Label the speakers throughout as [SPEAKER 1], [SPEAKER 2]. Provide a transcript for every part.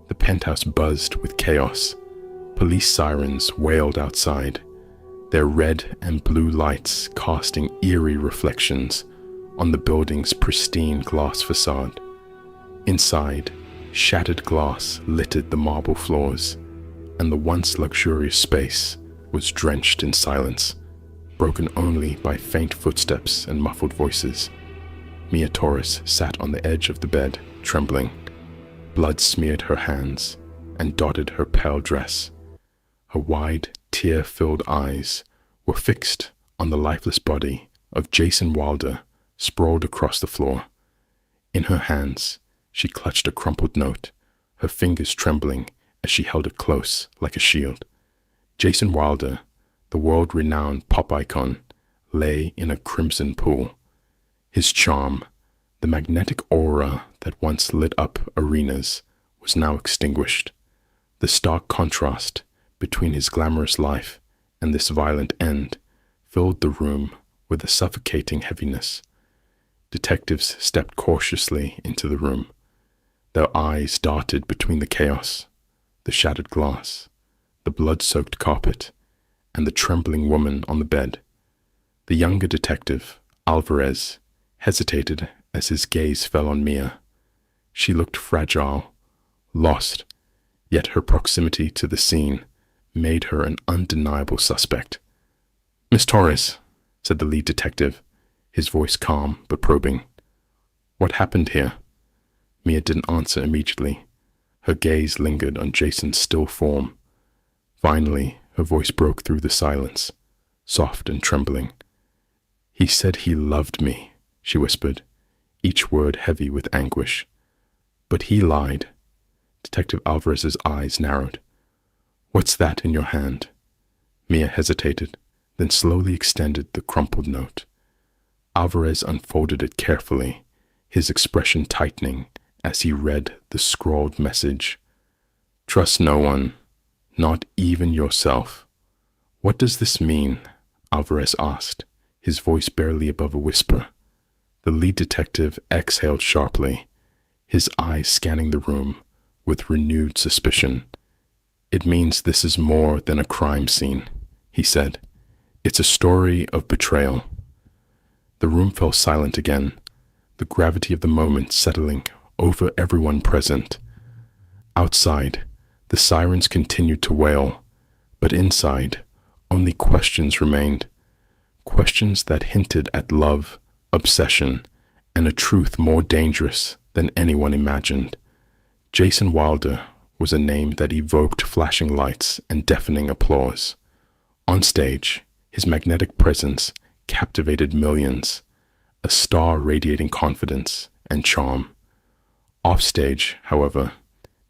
[SPEAKER 1] The penthouse buzzed with chaos. Police sirens wailed outside, their red and blue lights casting eerie reflections on the building's pristine glass facade. Inside, shattered glass littered the marble floors, and the once luxurious space was drenched in silence, broken only by faint footsteps and muffled voices. Mia Torres sat on the edge of the bed, trembling. Blood smeared her hands and dotted her pale dress. Her wide, tear-filled eyes were fixed on the lifeless body of Jason Wilder sprawled across the floor. In her hands, she clutched a crumpled note, her fingers trembling as she held it close like a shield. Jason Wilder, the world-renowned pop icon, lay in a crimson pool. His charm, the magnetic aura that once lit up arenas, was now extinguished. The stark contrast between his glamorous life and this violent end filled the room with a suffocating heaviness. Detectives stepped cautiously into the room. Their eyes darted between the chaos, the shattered glass, the blood-soaked carpet, and the trembling woman on the bed. The younger detective, Alvarez, hesitated as his gaze fell on Mia. She looked fragile, lost, yet her proximity to the scene made her an undeniable suspect. "Miss Torres," said the lead detective, his voice calm but probing. "What happened here?" Mia didn't answer immediately. Her gaze lingered on Jason's still form. Finally, her voice broke through the silence, soft and trembling. "He said he loved me," she whispered, each word heavy with anguish. "But he lied." Detective Alvarez's eyes narrowed. "What's that in your hand?" Mia hesitated, then slowly extended the crumpled note. Alvarez unfolded it carefully, his expression tightening as he read the scrawled message. "Trust no one, not even yourself." "What does this mean?" Alvarez asked, his voice barely above a whisper. The lead detective exhaled sharply, his eyes scanning the room with renewed suspicion. "It means this is more than a crime scene," he said. "It's a story of betrayal." The room fell silent again, the gravity of the moment settling over everyone present. Outside, the sirens continued to wail, but inside, only questions remained. Questions that hinted at love, obsession, and a truth more dangerous than anyone imagined. Jason Wilder was a name that evoked flashing lights and deafening applause. On stage, his magnetic presence captivated millions, a star radiating confidence and charm. Offstage, however,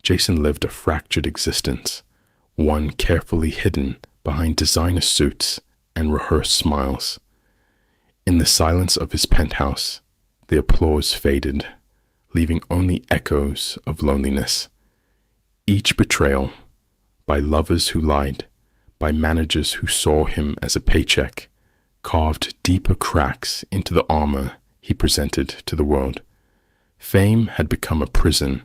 [SPEAKER 1] Jason lived a fractured existence, one carefully hidden behind designer suits and rehearsed smiles. In the silence of his penthouse, the applause faded, leaving only echoes of loneliness. Each betrayal, by lovers who lied, by managers who saw him as a paycheck, carved deeper cracks into the armor he presented to the world. Fame had become a prison,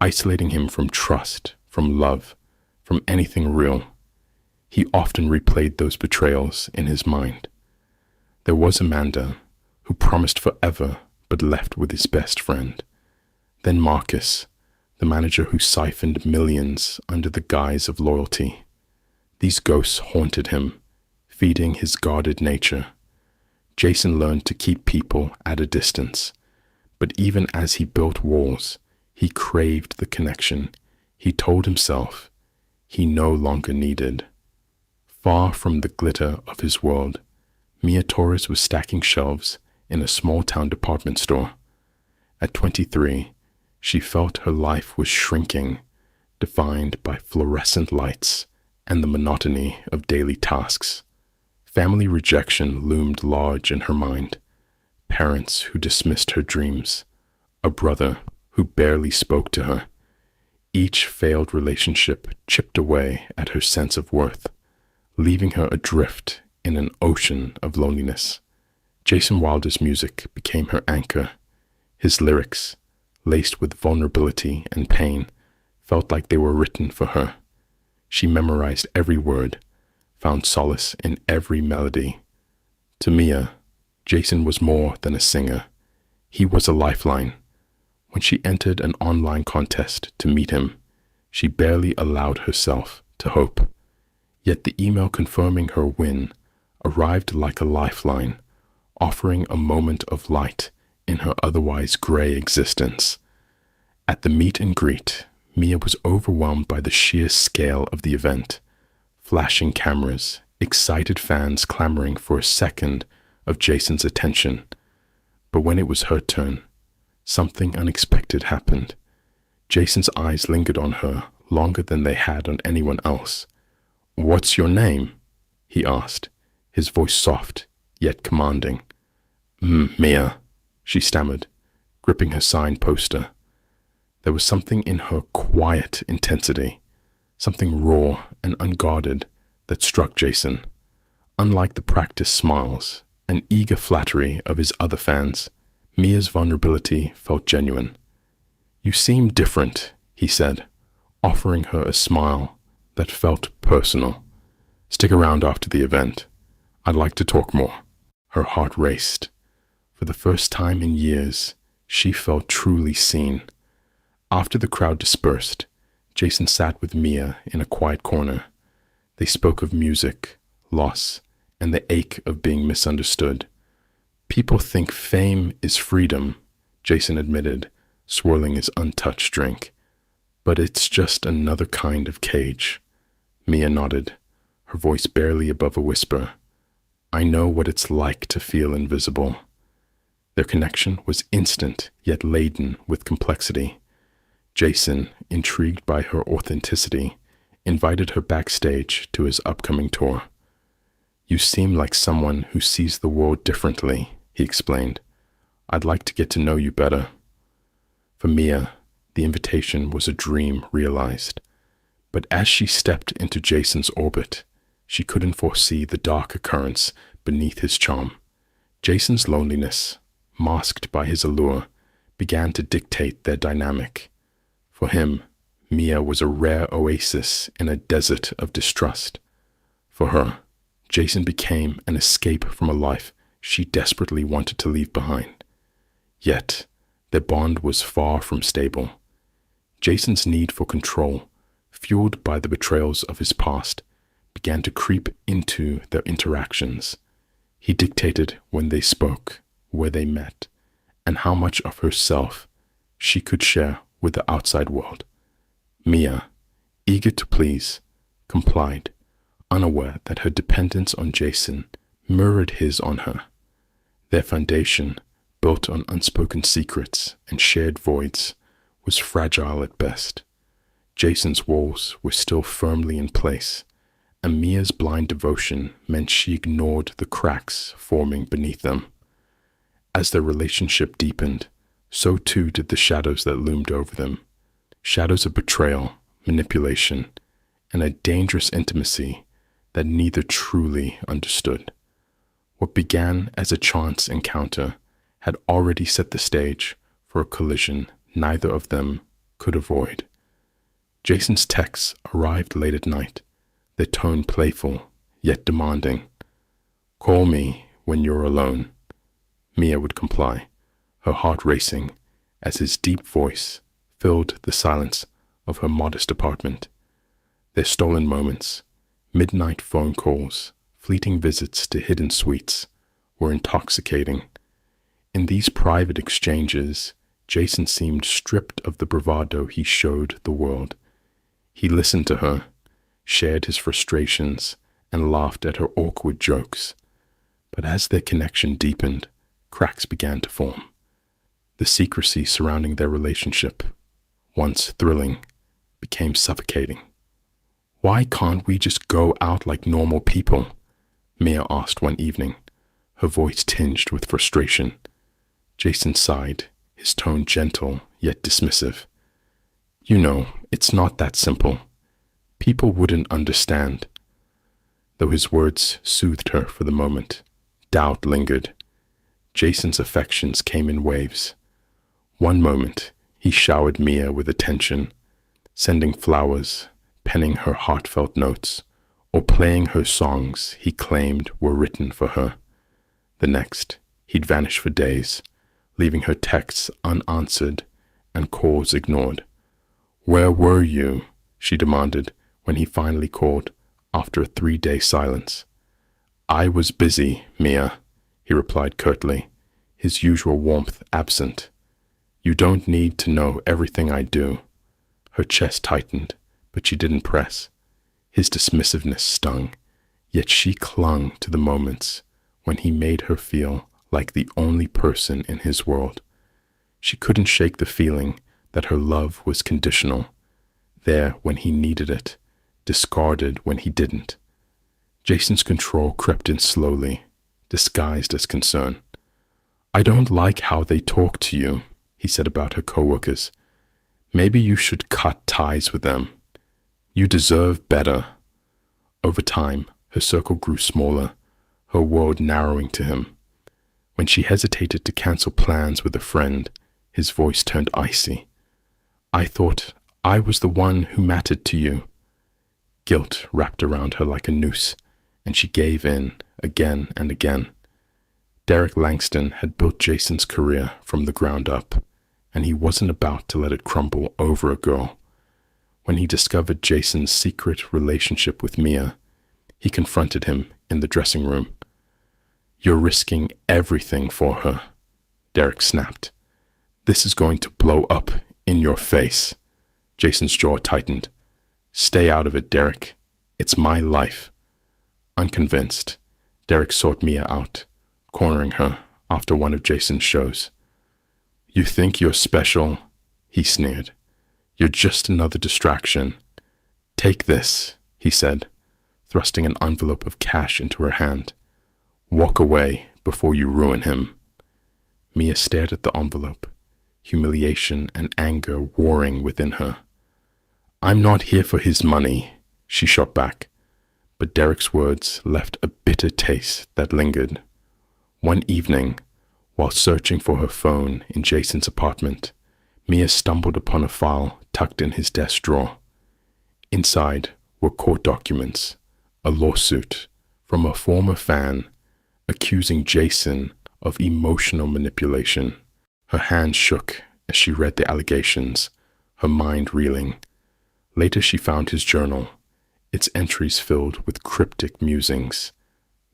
[SPEAKER 1] isolating him from trust, from love, from anything real. He often replayed those betrayals in his mind. There was Amanda, who promised forever but left with his best friend. Then Marcus, the manager who siphoned millions under the guise of loyalty. These ghosts haunted him, feeding his guarded nature. Jason learned to keep people at a distance, but even as he built walls, he craved the connection he told himself he no longer needed. Far from the glitter of his world, Mia Torres was stacking shelves in a small-town department store. At 23, she felt her life was shrinking, defined by fluorescent lights and the monotony of daily tasks. Family rejection loomed large in her mind. Parents who dismissed her dreams, a brother who barely spoke to her. Each failed relationship chipped away at her sense of worth, leaving her adrift in an ocean of loneliness. Jason Wilder's music became her anchor. His lyrics, laced with vulnerability and pain, felt like they were written for her. She memorized every word, found solace in every melody. To Mia, Jason was more than a singer. He was a lifeline. When she entered an online contest to meet him, she barely allowed herself to hope. Yet the email confirming her win arrived like a lifeline, offering a moment of light in her otherwise gray existence. At the meet and greet, Mia was overwhelmed by the sheer scale of the event. Flashing cameras, excited fans clamoring for a second of Jason's attention. But when it was her turn, something unexpected happened. Jason's eyes lingered on her longer than they had on anyone else. "What's your name?" he asked, his voice soft yet commanding. Mia," she stammered, gripping her signed poster. There was something in her quiet intensity, something raw and unguarded, that struck Jason. Unlike the practiced smiles and eager flattery of his other fans, Mia's vulnerability felt genuine. "You seem different," he said, offering her a smile that felt personal. "Stick around after the event. I'd like to talk more." Her heart raced. For the first time in years, she felt truly seen. After the crowd dispersed, Jason sat with Mia in a quiet corner. They spoke of music, loss, and the ache of being misunderstood. "People think fame is freedom," Jason admitted, swirling his untouched drink. "But it's just another kind of cage." Mia nodded, her voice barely above a whisper. "I know what it's like to feel invisible." Their connection was instant yet laden with complexity. Jason, intrigued by her authenticity, invited her backstage to his upcoming tour. "You seem like someone who sees the world differently," he explained. "I'd like to get to know you better." For Mia, the invitation was a dream realized. But as she stepped into Jason's orbit, she couldn't foresee the darker currents beneath his charm. Jason's loneliness, masked by his allure, began to dictate their dynamic. For him, Mia was a rare oasis in a desert of distrust. For her, Jason became an escape from a life she desperately wanted to leave behind. Yet, their bond was far from stable. Jason's need for control, fueled by the betrayals of his past, began to creep into their interactions. He dictated when they spoke, where they met, and how much of herself she could share with the outside world. Mia, eager to please, complied, unaware that her dependence on Jason mirrored his on her. Their foundation, built on unspoken secrets and shared voids, was fragile at best. Jason's walls were still firmly in place, and Mia's blind devotion meant she ignored the cracks forming beneath them. As their relationship deepened, so too did the shadows that loomed over them. Shadows of betrayal, manipulation, and a dangerous intimacy that neither truly understood. What began as a chance encounter had already set the stage for a collision neither of them could avoid. Jason's texts arrived late at night, their tone playful yet demanding. "Call me when you're alone." Mia would comply, her heart racing as his deep voice filled the silence of her modest apartment. Their stolen moments, midnight phone calls, fleeting visits to hidden suites, were intoxicating. In these private exchanges, Jason seemed stripped of the bravado he showed the world. He listened to her, shared his frustrations, and laughed at her awkward jokes. But as their connection deepened, cracks began to form. The secrecy surrounding their relationship, once thrilling, became suffocating. "Why can't we just go out like normal people?" Mia asked one evening, her voice tinged with frustration. Jason sighed, his tone gentle yet dismissive. "You know, it's not that simple. People wouldn't understand." Though his words soothed her for the moment, doubt lingered. Jason's affections came in waves. One moment, he showered Mia with attention, sending flowers, penning her heartfelt notes, or playing her songs he claimed were written for her. The next, he'd vanish for days, leaving her texts unanswered and calls ignored. "Where were you?" she demanded when he finally called after a 3-day silence. "I was busy, Mia," he replied curtly, his usual warmth absent. "You don't need to know everything I do." Her chest tightened, but she didn't press. His dismissiveness stung, yet she clung to the moments when he made her feel like the only person in his world. She couldn't shake the feeling that her love was conditional, there when he needed it, discarded when he didn't. Jason's control crept in slowly, disguised as concern. "I don't like how they talk to you," he said about her coworkers. "Maybe you should cut ties with them. You deserve better." Over time, her circle grew smaller, her world narrowing to him. When she hesitated to cancel plans with a friend, his voice turned icy. "I thought I was the one who mattered to you." Guilt wrapped around her like a noose, and she gave in again and again. Derek Langston had built Jason's career from the ground up, and he wasn't about to let it crumble over a girl. When he discovered Jason's secret relationship with Mia, he confronted him in the dressing room. "You're risking everything for her," Derek snapped. "This is going to blow up in your face." Jason's jaw tightened. "Stay out of it, Derek. It's my life." Unconvinced, Derek sought Mia out, cornering her after one of Jason's shows. "You think you're special?" he sneered. "You're just another distraction. Take this," he said, thrusting an envelope of cash into her hand. "Walk away before you ruin him." Mia stared at the envelope, humiliation and anger warring within her. "I'm not here for his money," she shot back, but Derek's words left a bitter taste that lingered. One evening, while searching for her phone in Jason's apartment, Mia stumbled upon a file tucked in his desk drawer. Inside were court documents, a lawsuit from a former fan accusing Jason of emotional manipulation. Her hands shook as she read the allegations, her mind reeling. Later she found his journal, its entries filled with cryptic musings.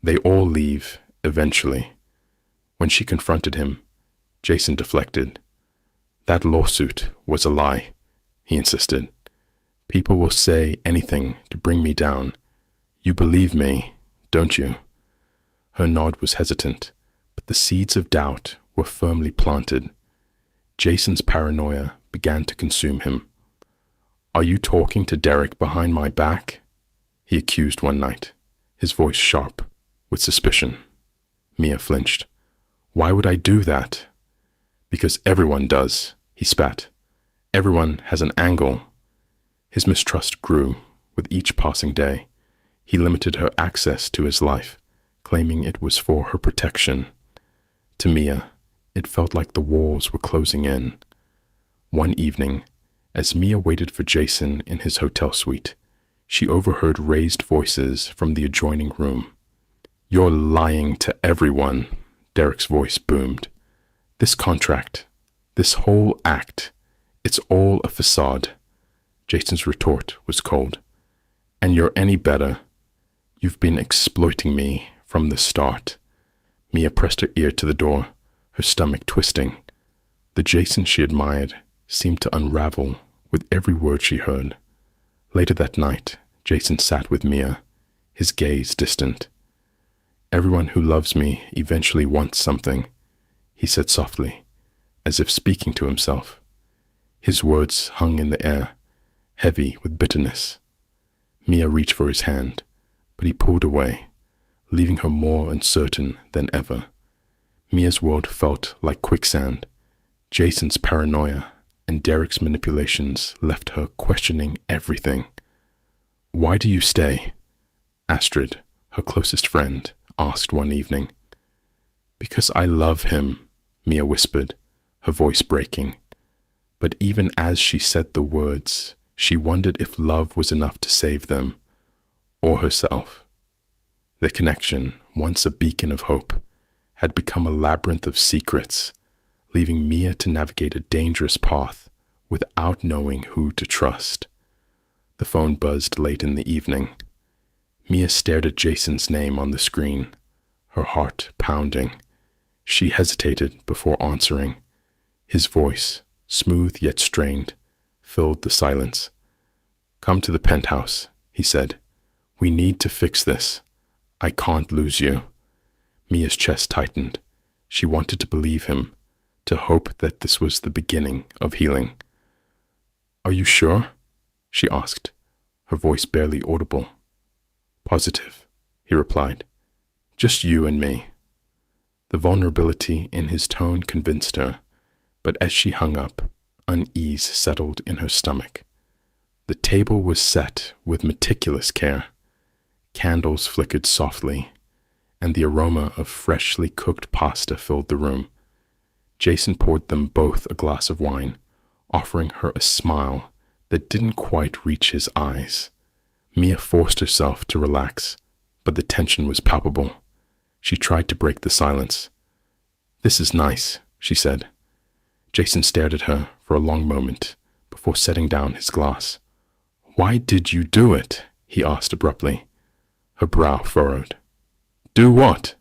[SPEAKER 1] They all leave, eventually. When she confronted him, Jason deflected. "That lawsuit was a lie," he insisted. "People will say anything to bring me down. You believe me, don't you?" Her nod was hesitant, but the seeds of doubt were firmly planted. Jason's paranoia began to consume him. "Are you talking to Derek behind my back?" he accused one night, his voice sharp with suspicion. Mia flinched. "Why would I do that?" "Because everyone does," he spat. "Everyone has an angle." His mistrust grew with each passing day. He limited her access to his life, claiming it was for her protection. To Mia, it felt like the walls were closing in. One evening, as Mia waited for Jason in his hotel suite, she overheard raised voices from the adjoining room. "You're lying to everyone," Derek's voice boomed. "This contract, this whole act, it's all a facade." Jason's retort was cold. "And you're any better. You've been exploiting me from the start." Mia pressed her ear to the door, her stomach twisting. The Jason she admired seemed to unravel with every word she heard. Later that night, Jason sat with Mia, his gaze distant. "Everyone who loves me eventually wants something," he said softly, as if speaking to himself. His words hung in the air, heavy with bitterness. Mia reached for his hand, but he pulled away, leaving her more uncertain than ever. Mia's world felt like quicksand. Jason's paranoia and Derek's manipulations left her questioning everything. "Why do you stay?" Astrid, her closest friend, asked one evening. "Because I love him," Mia whispered, her voice breaking. But even as she said the words, She wondered if love was enough to save them, or herself. Their connection, once a beacon of hope, had become a labyrinth of secrets, leaving Mia to navigate a dangerous path without knowing who to trust. The phone buzzed late in the evening. Mia stared at Jason's name on the screen, her heart pounding. She hesitated before answering. His voice, smooth yet strained, filled the silence. "Come to the penthouse," he said. "We need to fix this. I can't lose you." Mia's chest tightened. She wanted to believe him, to hope that this was the beginning of healing. "Are you sure?" she asked, her voice barely audible. "Positive," he replied. "Just you and me." The vulnerability in his tone convinced her, but as she hung up, unease settled in her stomach. The table was set with meticulous care. Candles flickered softly, and the aroma of freshly cooked pasta filled the room. Jason poured them both a glass of wine, offering her a smile that didn't quite reach his eyes. Mia forced herself to relax, but the tension was palpable. She tried to break the silence. "This is nice," she said. Jason stared at her for a long moment before setting down his glass. "Why did you do it?" he asked abruptly. Her brow furrowed. "Do what?"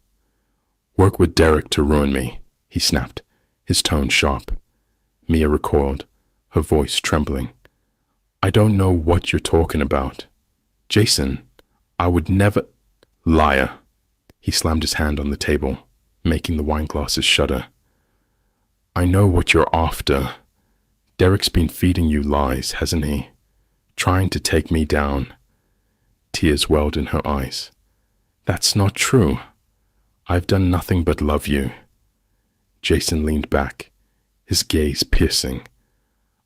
[SPEAKER 1] "Work with Derek to ruin me," he snapped, his tone sharp. Mia recoiled, her voice trembling. "I don't know what you're talking about. Jason, I would never—" "Liar!" He slammed his hand on the table, making the wine glasses shudder. "I know what you're after. Derek's been feeding you lies, hasn't he? Trying to take me down." Tears welled in her eyes. "That's not true. I've done nothing but love you." Jason leaned back, his gaze piercing.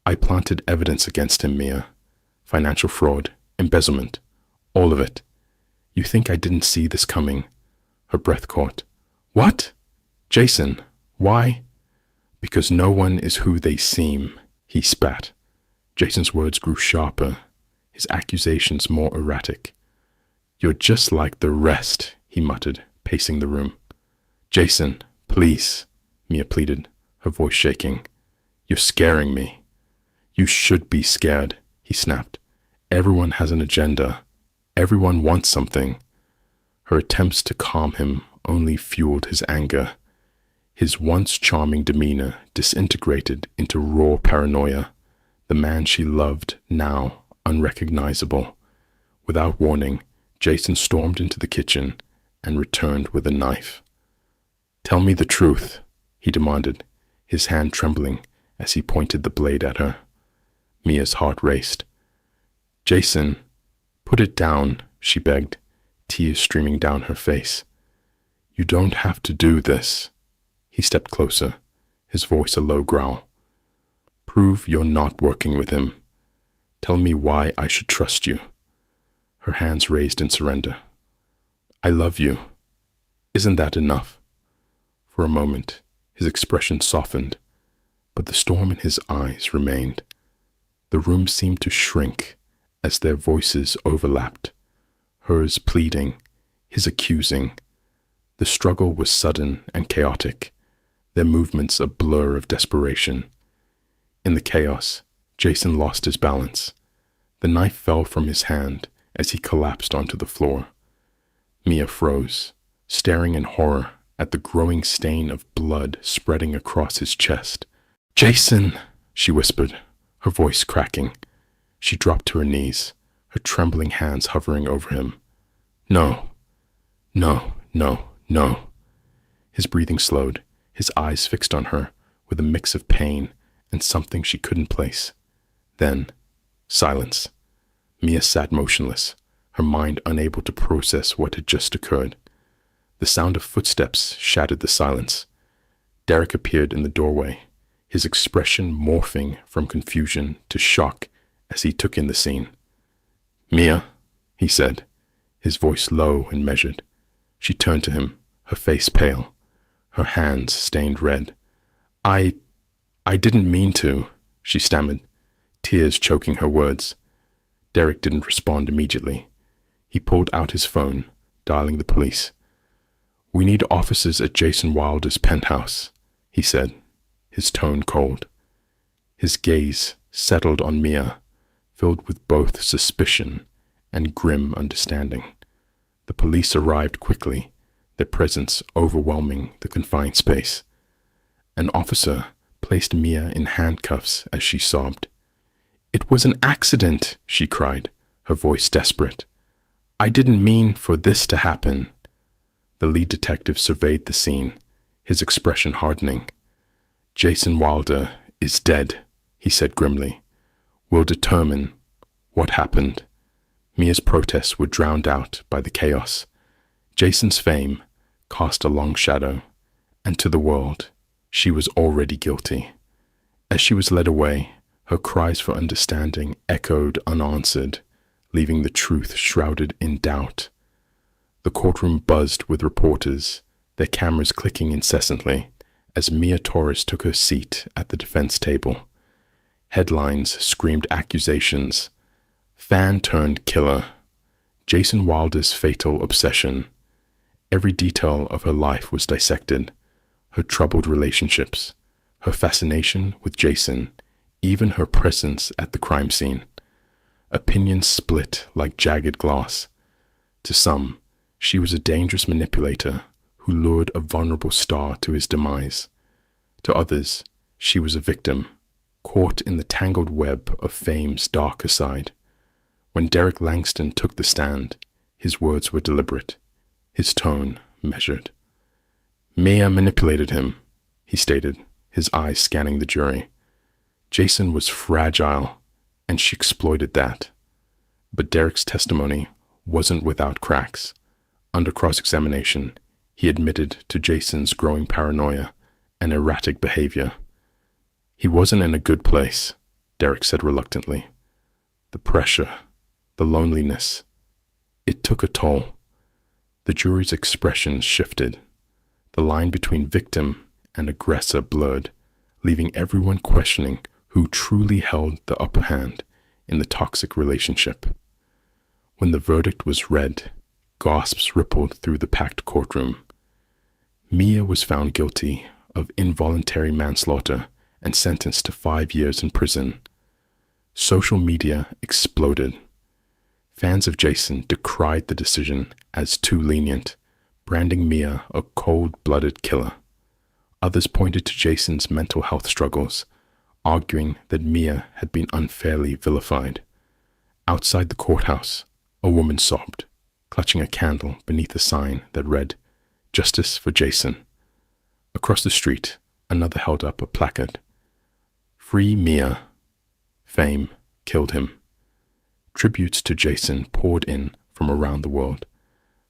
[SPEAKER 1] "I planted evidence against him, Mia. Financial fraud, embezzlement, all of it. You think I didn't see this coming?" Her breath caught. "What? Jason, why?" "Because no one is who they seem," he spat. Jason's words grew sharper, his accusations more erratic. "You're just like the rest," he muttered, pacing the room. "Jason, please," Mia pleaded, her voice shaking. "You're scaring me." "You should be scared," he snapped. "Everyone has an agenda. Everyone wants something." Her attempts to calm him only fueled his anger. His once charming demeanor disintegrated into raw paranoia, the man she loved now unrecognizable. Without warning, Jason stormed into the kitchen and returned with a knife. "Tell me the truth," he demanded, his hand trembling as he pointed the blade at her. Mia's heart raced. "Jason, put it down," she begged, tears streaming down her face. "You don't have to do this." He stepped closer, his voice a low growl. "Prove you're not working with him. Tell me why I should trust you." Her hands raised in surrender. "I love you. Isn't that enough?" For a moment, his expression softened, but the storm in his eyes remained. The room seemed to shrink as their voices overlapped, hers pleading, his accusing. The struggle was sudden and chaotic, their movements a blur of desperation. In the chaos, Jason lost his balance. The knife fell from his hand as he collapsed onto the floor. Mia froze, staring in horror at the growing stain of blood spreading across his chest. "Jason!" she whispered, her voice cracking. She dropped to her knees, her trembling hands hovering over him. "No, no, no, no." His breathing slowed, his eyes fixed on her with a mix of pain and something she couldn't place. Then, silence. Mia sat motionless, her mind unable to process what had just occurred. The sound of footsteps shattered the silence. Derek appeared in the doorway, his expression morphing from confusion to shock as he took in the scene. "Mia," he said, his voice low and measured. She turned to him, her face pale, her hands stained red. I didn't mean to," she stammered, tears choking her words. Derek didn't respond immediately. He pulled out his phone, dialing the police. "We need officers at Jason Wilder's penthouse," he said, his tone cold. His gaze settled on Mia, filled with both suspicion and grim understanding. The police arrived quickly, their presence overwhelming the confined space. An officer placed Mia in handcuffs as she sobbed. "It was an accident," she cried, her voice desperate. "I didn't mean for this to happen." The lead detective surveyed the scene, his expression hardening. "Jason Wilder is dead," he said grimly. "We'll determine what happened." Mia's protests were drowned out by the chaos. Jason's fame cast a long shadow, and to the world, she was already guilty. As she was led away, her cries for understanding echoed unanswered, leaving the truth shrouded in doubt. The courtroom buzzed with reporters, their cameras clicking incessantly, as Mia Torres took her seat at the defense table. Headlines screamed accusations. Fan turned killer. Jason Wilder's fatal obsession. Every detail of her life was dissected. Her troubled relationships, her fascination with Jason, even her presence at the crime scene. Opinions split like jagged glass. To some, she was a dangerous manipulator who lured a vulnerable star to his demise. To others, she was a victim, caught in the tangled web of fame's darker side. When Derek Langston took the stand, his words were deliberate, his tone measured. "Mia manipulated him," he stated, his eyes scanning the jury. "Jason was fragile, and she exploited that." But Derek's testimony wasn't without cracks. Under cross-examination, he admitted to Jason's growing paranoia and erratic behavior. "He wasn't in a good place," Derek said reluctantly. "The pressure, the loneliness, it took a toll." The jury's expressions shifted. The line between victim and aggressor blurred, leaving everyone questioning who truly held the upper hand in the toxic relationship. When the verdict was read, gasps rippled through the packed courtroom. Mia was found guilty of involuntary manslaughter and sentenced to 5 years in prison. Social media exploded. Fans of Jason decried the decision as too lenient, branding Mia a cold-blooded killer. Others pointed to Jason's mental health struggles, arguing that Mia had been unfairly vilified. Outside the courthouse, a woman sobbed, clutching a candle beneath a sign that read, "Justice for Jason." Across the street, another held up a placard, "Free Mia. Fame killed him." Tributes to Jason poured in from around the world.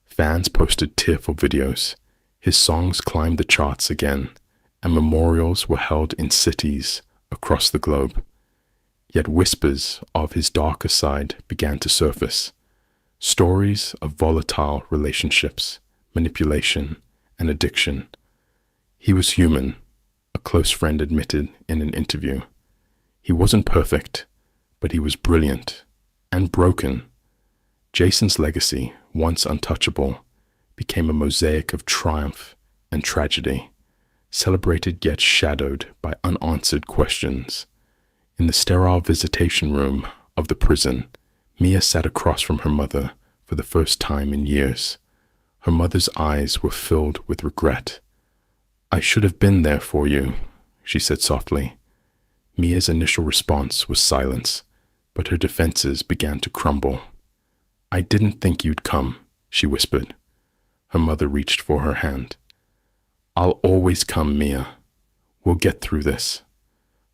[SPEAKER 1] Fans posted tearful videos. His songs climbed the charts again, and memorials were held in cities across the globe. Yet whispers of his darker side began to surface. Stories of volatile relationships, manipulation, and addiction. He was human, a close friend admitted in an interview. He wasn't perfect, but he was brilliant and broken. Jason's legacy, once untouchable, became a mosaic of triumph and tragedy, celebrated yet shadowed by unanswered questions. In the sterile visitation room of the prison, Mia sat across from her mother for the first time in years. Her mother's eyes were filled with regret. "I should have been there for you," she said softly. Mia's initial response was silence, but her defenses began to crumble. "I didn't think you'd come," she whispered. Her mother reached for her hand. "I'll always come, Mia. We'll get through this."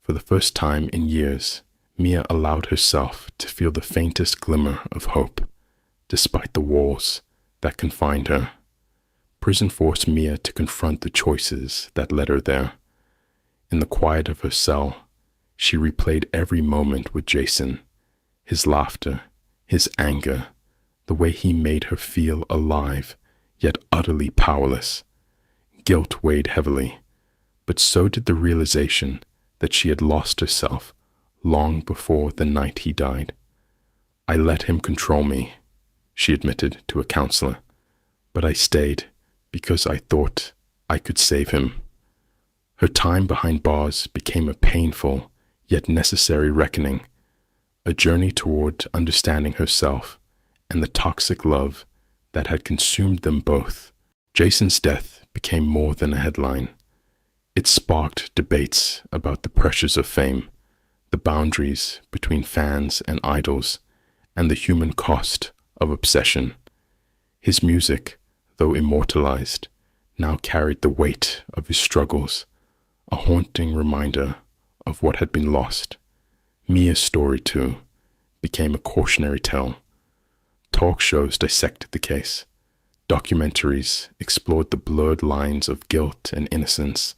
[SPEAKER 1] For the first time in years, Mia allowed herself to feel the faintest glimmer of hope, despite the walls that confined her. Prison forced Mia to confront the choices that led her there. In the quiet of her cell, she replayed every moment with Jason, his laughter, his anger, the way he made her feel alive, yet utterly powerless. Guilt weighed heavily, but so did the realization that she had lost herself long before the night he died. I let him control me, she admitted to a counselor, but I stayed because I thought I could save him. Her time behind bars became a painful yet necessary reckoning, a journey toward understanding herself and the toxic love that had consumed them both. Jason's death became more than a headline. It sparked debates about the pressures of fame, the boundaries between fans and idols, and the human cost of obsession. His music, though immortalized, now carried the weight of his struggles, a haunting reminder of what had been lost. Mia's story, too, became a cautionary tale. Talk shows dissected the case. Documentaries explored the blurred lines of guilt and innocence,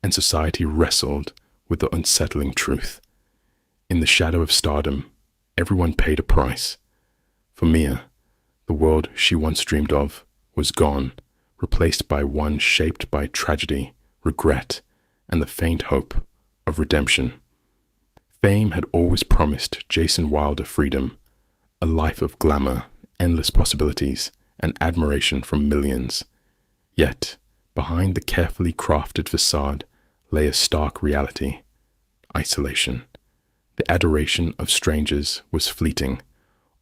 [SPEAKER 1] and society wrestled with the unsettling truth. In the shadow of stardom, everyone paid a price. For Mia, the world she once dreamed of was gone, replaced by one shaped by tragedy, regret, and the faint hope of redemption. Fame had always promised Jason Wilder freedom, a life of glamour, endless possibilities, and admiration from millions. Yet, behind the carefully crafted facade lay a stark reality: isolation. The adoration of strangers was fleeting,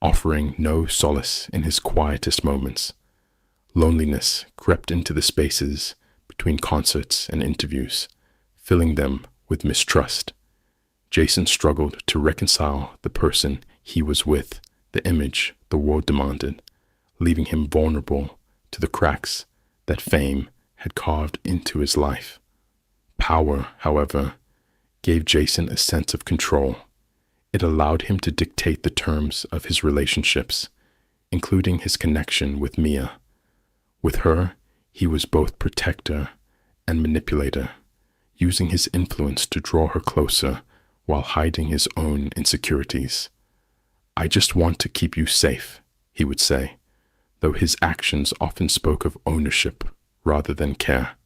[SPEAKER 1] offering no solace in his quietest moments. Loneliness crept into the spaces between concerts and interviews, filling them with mistrust. Jason struggled to reconcile the person he was with, the image the world demanded, leaving him vulnerable to the cracks that fame had carved into his life. Power, however, gave Jason a sense of control. It allowed him to dictate the terms of his relationships, including his connection with Mia. With her, he was both protector and manipulator, using his influence to draw her closer while hiding his own insecurities. "I just want to keep you safe," he would say, though his actions often spoke of ownership rather than care.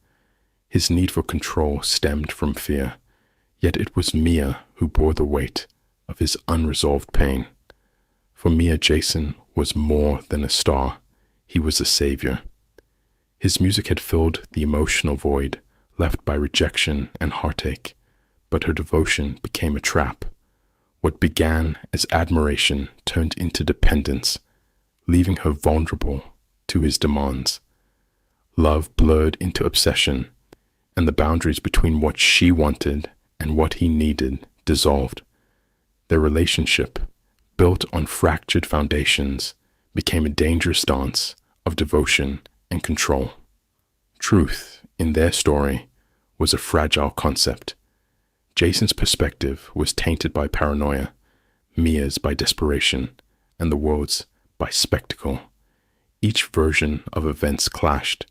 [SPEAKER 1] His need for control stemmed from fear, yet it was Mia who bore the weight of his unresolved pain. For Mia, Jason was more than a star. He was a savior. His music had filled the emotional void left by rejection and heartache, but her devotion became a trap. What began as admiration turned into dependence, leaving her vulnerable to his demands. Love blurred into obsession, and the boundaries between what she wanted and what he needed dissolved. Their relationship, built on fractured foundations, became a dangerous dance of devotion and control. Truth, in their story, was a fragile concept. Jason's perspective was tainted by paranoia, Mia's by desperation, and the world's by spectacle. Each version of events clashed,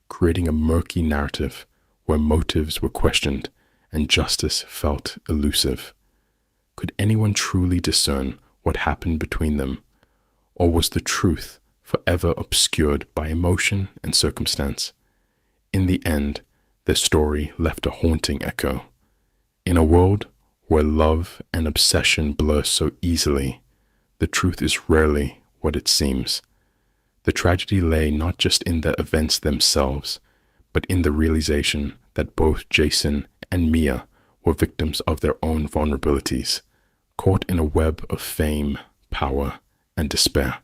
[SPEAKER 1] creating a murky narrative where motives were questioned and justice felt elusive. Could anyone truly discern what happened between them, or was the truth forever obscured by emotion and circumstance? In the end, their story left a haunting echo. In a world where love and obsession blur so easily, the truth is rarely what it seems. The tragedy lay not just in the events themselves, but in the realization that both Jason and Mia were victims of their own vulnerabilities, caught in a web of fame, power, and despair.